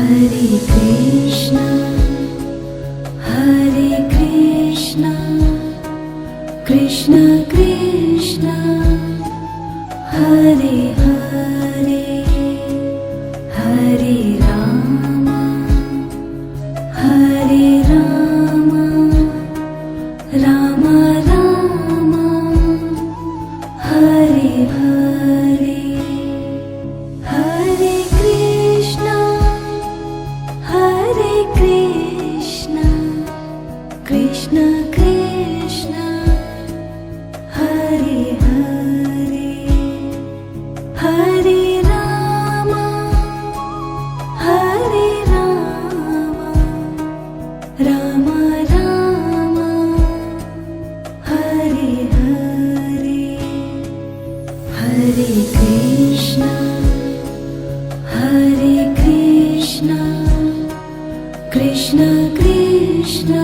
Hare Krishna, Hare Krishna, Krishna Krishna, Hare Hare, Hare Rama, Hare Rama, Rama Rama, Hare Hare. Hare Krishna, Hare Krishna, Krishna Krishna, Hare Hare, Hare Rama, Hare Rama, Rama Rama, Hare Hare. Hare Krishna, Hare Krishna, Krishna Krishna,